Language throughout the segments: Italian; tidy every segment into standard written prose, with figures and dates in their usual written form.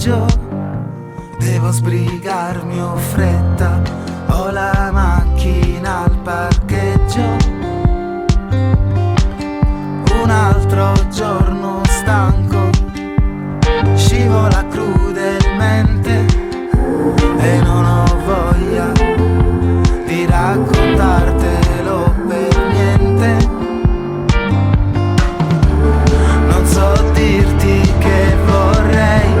pomeriggio. Devo sbrigarmi, ho fretta, ho la macchina al parcheggio. Un altro giorno stanco scivola crudelmente e non ho voglia di raccontartelo per niente. Non so dirti che vorrei,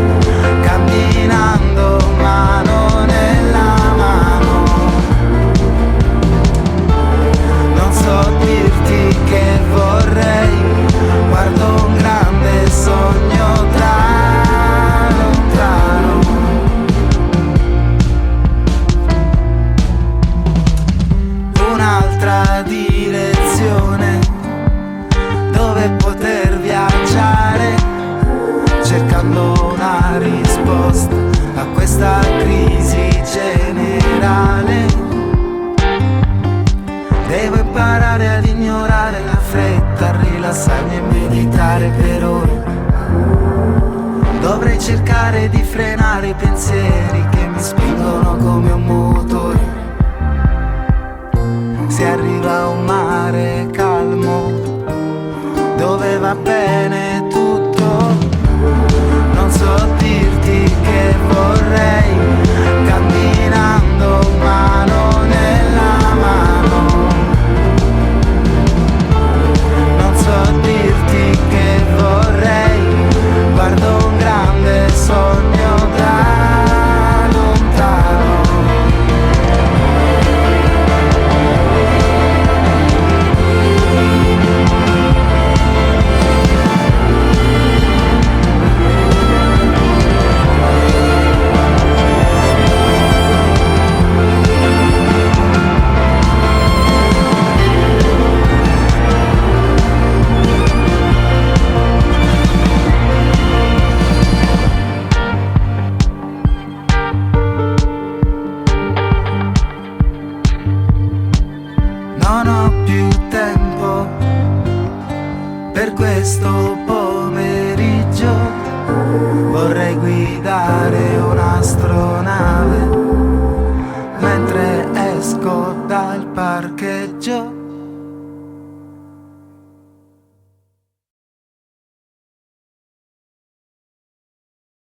camminando mano nella mano. Non so dirti che vorrei, guardo un grande sogno tra lontano. Un'altra direzione dove poter viaggiare, cercando una risposta a questa crisi generale. Devo imparare ad ignorare la fretta, a rilassarmi e meditare per ore. Dovrei cercare di frenare i pensieri che mi spingono come un motore. Si arriva a un mare calmo dove va bene tutto. Non so dirti che vorrei, camminando mano nella mano. Non so dirti che vorrei, guardo un grande sogno da lontano. Non ho più tempo per questo pomeriggio. Vorrei guidare un astro